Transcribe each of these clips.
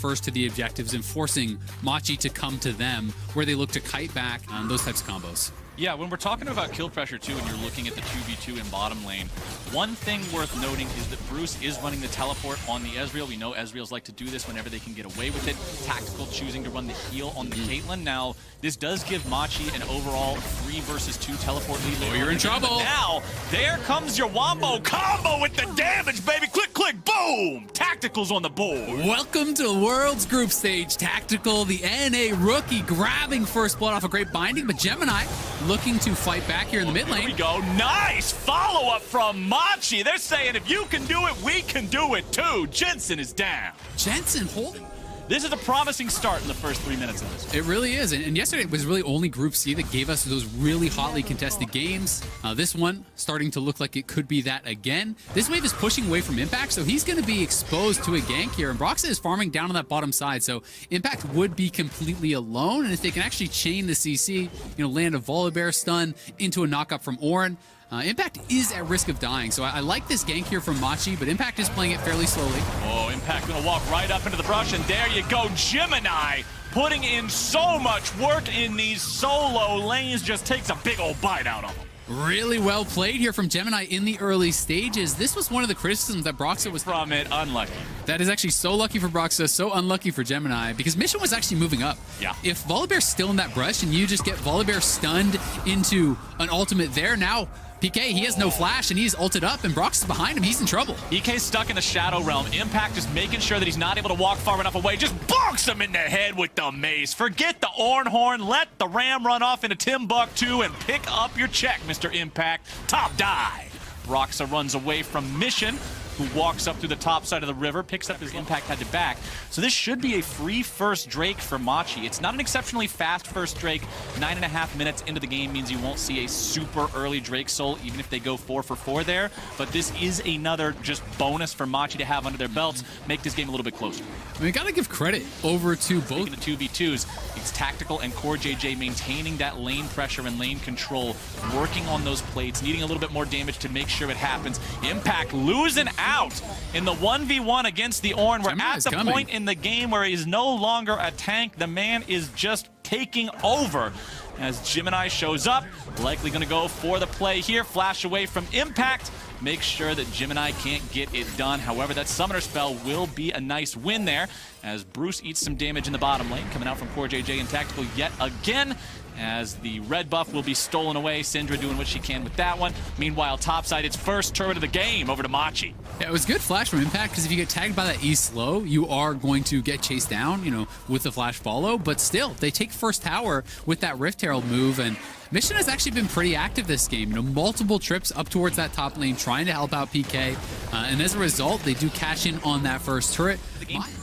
first to the objectives and forcing Machi to come to them, where they look to kite back on those types of combos. Yeah, when we're talking about kill pressure too, and you're looking at the 2v2 in bottom lane, one thing worth noting is that Bruce is running the teleport on the Ezreal. We know Ezreals like to do this whenever they can get away with it. Tactical choosing to run the heal on the Caitlyn. Now, this does give Machi an overall 3 versus 2 teleport lead. Oh, you're in trouble. Now, there comes your wombo combo with the damage, baby. Click, click, boom. Tactical's on the board. Welcome to the World's Group Stage. Tactical, the NA rookie, grabbing first blood off a great binding, but Gemini looking to fight back here in the mid lane. Here we go. Nice follow-up from Machi. They're saying if you can do it, we can do it too. Jensen is down. Jensen holding. This is a promising start in the first 3 minutes of this. It really is. And yesterday was really only Group C that gave us those really hotly contested games. This one starting to look like it could be that again. This wave is pushing away from Impact, so he's going to be exposed to a gank here. And Broxa is farming down on that bottom side, so Impact would be completely alone. And if they can actually chain the CC, land a Volibear stun into a knockup from Orin, Impact is at risk of dying, so I like this gank here from Machi, but Impact is playing it fairly slowly. Oh, Impact gonna walk right up into the brush, and there you go, Gemini putting in so much work in these solo lanes, just takes a big old bite out of them. Really well played here from Gemini in the early stages. This was one of the criticisms that Broxa was from it. Unlucky. That is actually so lucky for Broxa, so unlucky for Gemini, because Mission was actually moving up. Yeah. If Volibear's still in that brush and you just get Volibear stunned into an ultimate there, now PK, he has no flash, and he's ulted up, and Brox is behind him. He's in trouble. EK's stuck in the Shadow Realm. Impact is making sure that he's not able to walk far enough away. Just bonks him in the head with the mace. Forget the Ornhorn. Let the Ram run off into Timbuktu and pick up your check, Mr. Impact. Top dive. Broxa runs away from Mission, who walks up through the top side of the river, picks up his Impact had to back. So this should be a free first Drake for Machi. It's not an exceptionally fast first Drake. 9.5 minutes into the game means you won't see a super early Drake soul, even if they go 4 for 4 there. But this is another just bonus for Machi to have under their belts, make this game a little bit closer. I mean, gotta give credit over to both. Speaking the 2v2s, it's Tactical and Core JJ maintaining that lane pressure and lane control, working on those plates, needing a little bit more damage to make sure it happens. Impact losing out in the 1v1 against the Ornn. We're at the point in the game where he's no longer a tank. The man is just taking over as Gemini shows up. Likely going to go for the play here. Flash away from Impact. Make sure that Gemini can't get it done. However, that Summoner spell will be a nice win there as Bruce eats some damage in the bottom lane. Coming out from Core JJ and Tactical yet again, as the red buff will be stolen away. Syndra doing what she can with that one. Meanwhile, topside, it's first turret of the game over to Machi. Yeah, it was good flash from Impact, because if you get tagged by that E slow, you are going to get chased down, with the flash follow. But still, they take first tower with that Rift Herald move, and Mission has actually been pretty active this game. Multiple trips up towards that top lane, trying to help out PK. And as a result, they do cash in on that first turret.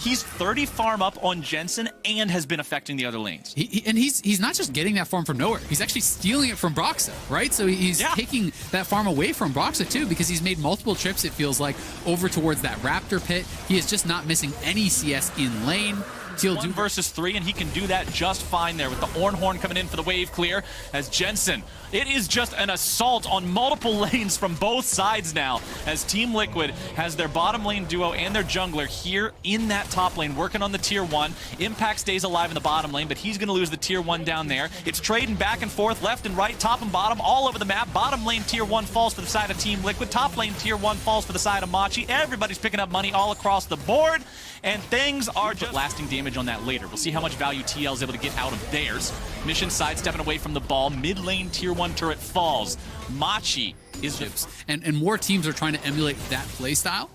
He's 30 farm up on Jensen and has been affecting the other lanes. He's not just getting that farm from nowhere. He's actually stealing it from Broxa, right? So he's taking that farm away from Broxa too, because he's made multiple trips, it feels like, over towards that Raptor pit. He is just not missing any CS in lane. 1 versus 3, and he can do that just fine there with the Ornhorn coming in for the wave clear as Jensen. It is just an assault on multiple lanes from both sides now as Team Liquid has their bottom lane duo and their jungler here in that top lane working on the tier 1. Impact stays alive in the bottom lane, but he's going to lose the tier 1 down there. It's trading back and forth, left and right, top and bottom, all over the map. Bottom lane tier 1 falls for the side of Team Liquid. Top lane tier 1 falls for the side of Machi. Everybody's picking up money all across the board, and things are just lasting damage on that later. We'll see how much value TL is able to get out of theirs. Mission sidestepping away from the ball. Mid lane tier 1 turret falls. Machi is... And more teams are trying to emulate that playstyle.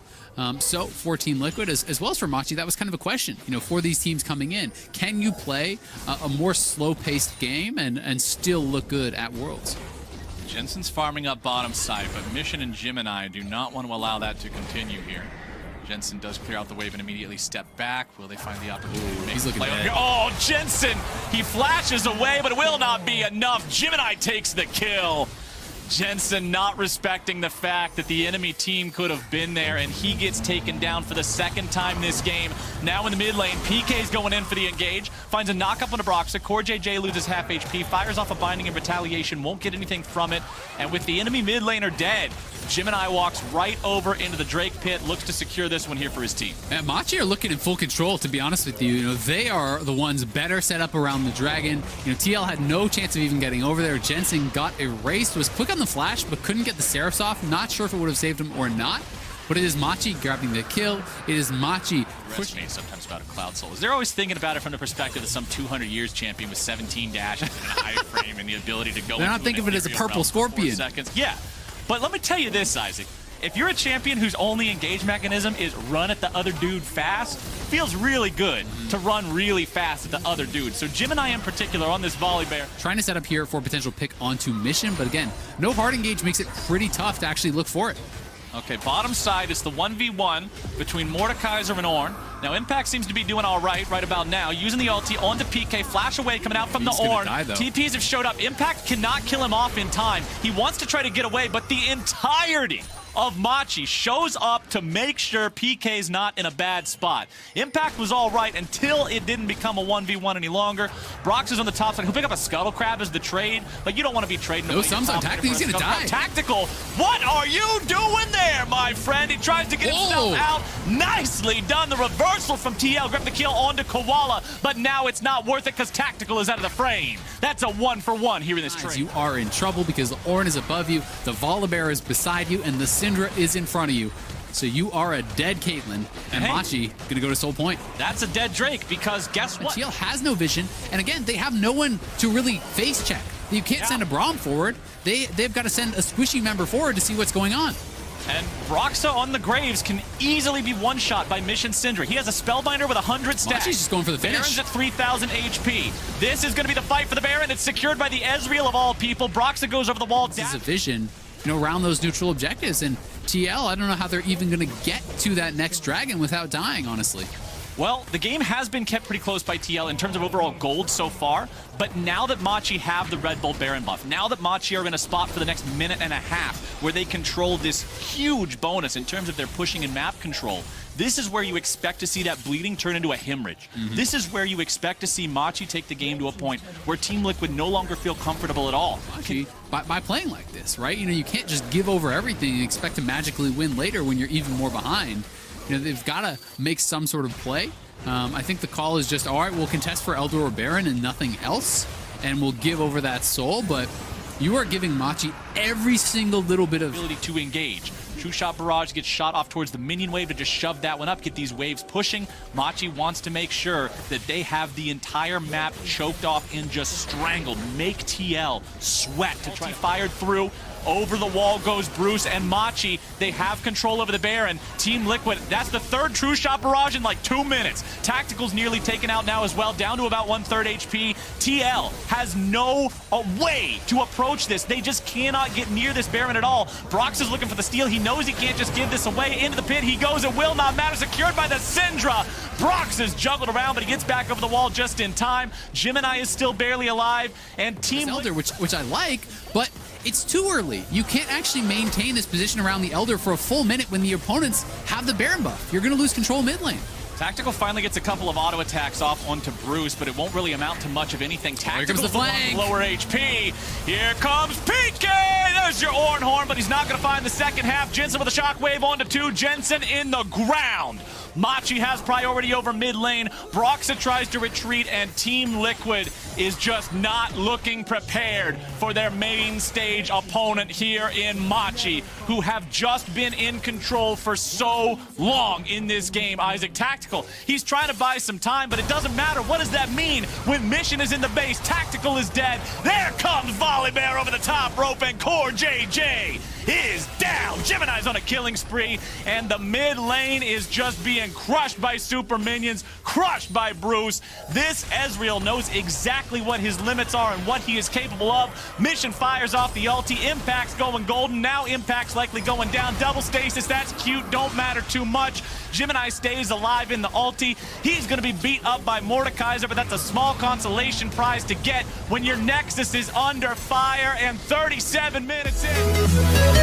So for Team Liquid, as well as for Machi, that was kind of a question, for these teams coming in. Can you play a more slow-paced game and still look good at Worlds? Jensen's farming up bottom side, but Mission and Gemini do not want to allow that to continue here. Jensen does clear out the wave and immediately step back. Will they find the opportunity to make the play? Oh, Jensen! He flashes away, but it will not be enough. Gemini takes the kill. Jensen not respecting the fact that the enemy team could have been there, and he gets taken down for the second time this game. Now in the mid lane, PK's going in for the engage, finds a knock-up on a Broxa. CoreJJ loses half HP, fires off a binding in retaliation, won't get anything from it, and with the enemy mid laner dead, Gemini walks right over into the Drake pit, looks to secure this one here for his team. And Machi are looking in full control, to be honest with you. You know, they are the ones better set up around the dragon. You know, TL had no chance of even getting over there. Jensen got erased, was quick on the flash, but couldn't get the Seraphs off. Not sure if it would have saved him or not. But it is Machi grabbing the kill. It is Machi pushing. Me sometimes about a Cloud Soul. They're always thinking about it from the perspective of some 200 years champion with 17 dashes and an iframe and the ability to go. They're not thinking of it as a purple scorpion. Seconds. Yeah, but let me tell you this, Isaac. If you're a champion whose only engage mechanism is run at the other dude fast, feels really good to run really fast at the other dude. So Gemini in particular on this volley bear. Trying to set up here for a potential pick onto mission, but again, no hard engage makes it pretty tough to actually look for it. Okay, bottom side, it's the 1v1 between Mordekaiser and Ornn. Now, Impact seems to be doing all right about now. Using the ulti onto PK, flash away coming out from the Ornn. TPs have showed up. Impact cannot kill him off in time. He wants to try to get away, but the entirety of Machi shows up to make sure PK's not in a bad spot. Impact was all right until it didn't become a 1v1 any longer. Brox is on the top side. He'll pick up a Scuttle Crab as the trade, but you don't want to be trading. No sums on Tactical. He's going to die. Tactical, what are you doing there, my friend? He tries to get himself out. Nicely done. The reversal from TL. Grab the kill onto Koala, but now it's not worth it because Tactical is out of the frame. That's a 1-for-1 here in this trade. You are in trouble because the Ornn is above you, the Volibear is beside you, and the Syndra is in front of you. So you are a dead Caitlyn, and Machi gonna go to Soul Point. That's a dead Drake because guess what? TL has no vision, and again, they have no one to really face check. You can't send a Braum forward. They've got to send a squishy member forward to see what's going on. And Broxa on the Graves can easily be one-shot by Mission Syndra. He has a Spellbinder with 100 stacks. Machi's just going for the finish. Baron's at 3,000 HP. This is going to be the fight for the Baron. It's secured by the Ezreal of all people. Broxa goes over the wall. This is a vision, you know, around those neutral objectives. And TL, I don't know how they're even going to get to that next dragon without dying, honestly. Well, the game has been kept pretty close by TL in terms of overall gold so far, but now that Machi have the Red Bull Baron buff, now that Machi are in a spot for the next minute and a half where they control this huge bonus in terms of their pushing and map control, this is where you expect to see that bleeding turn into a hemorrhage. This is where you expect to see Machi take the game to a point where Team Liquid no longer feel comfortable at all. Machi, by playing like this, right? You know, you can't just give over everything and expect to magically win later when you're even more behind. You know, they've got to make some sort of play. I think the call is just, all right, we'll contest for Elder or Baron and nothing else, and we'll give over that soul, but you are giving Machi every single little bit of ability to engage. True Shot Barrage gets shot off towards the minion wave to just shove that one up, get these waves pushing. Machi wants to make sure that they have the entire map choked off and just strangled. Make TL sweat to try. Fired through. Over the wall goes Bruce and Machi. They have control over the Baron. Team Liquid, that's the third True Shot Barrage in like 2 minutes. Tactical's nearly taken out now as well, down to about 1/3 HP. TL has no way to approach this. They just cannot get near this Baron at all. Brox is looking for the steal. He knows he can't just give this away. Into the pit he goes. It will not matter. Secured by the Syndra. Brox is juggled around, but he gets back over the wall just in time. Gemini is still barely alive. And Team Elder, which I like, but it's too early. You can't actually maintain this position around the Elder for a full minute when the opponents have the Baron buff. You're going to lose control mid lane. Tactical finally gets a couple of auto attacks off onto Bruce, but it won't really amount to much of anything. Tactical's the flank. Lower HP. Here comes PK. There's your Ornn Horn, but he's not going to find the second half. Jensen with a shockwave onto 2. Jensen in the ground. Machi has priority over mid lane. Broxa tries to retreat, and Team Liquid is just not looking prepared for their main stage opponent here in Machi, who have just been in control for so long in this game. Isaac, Tactical, he's trying to buy some time, but it doesn't matter. What does that mean when Mission is in the base? Tactical is dead. There comes Volibear over the top rope, and CoreJJ is down. Gemini's on a killing spree, and the mid lane is just being crushed by super minions, crushed by Bruce. This Ezreal knows exactly what his limits are and what he is capable of. Mission fires off the ulti. Impact's going golden. Now Impact's likely going down. Double stasis, that's cute. Don't matter too much. Gemini stays alive in the ulti. He's going to be beat up by Mordekaiser, but that's a small consolation prize to get when your Nexus is under fire and 37 minutes in.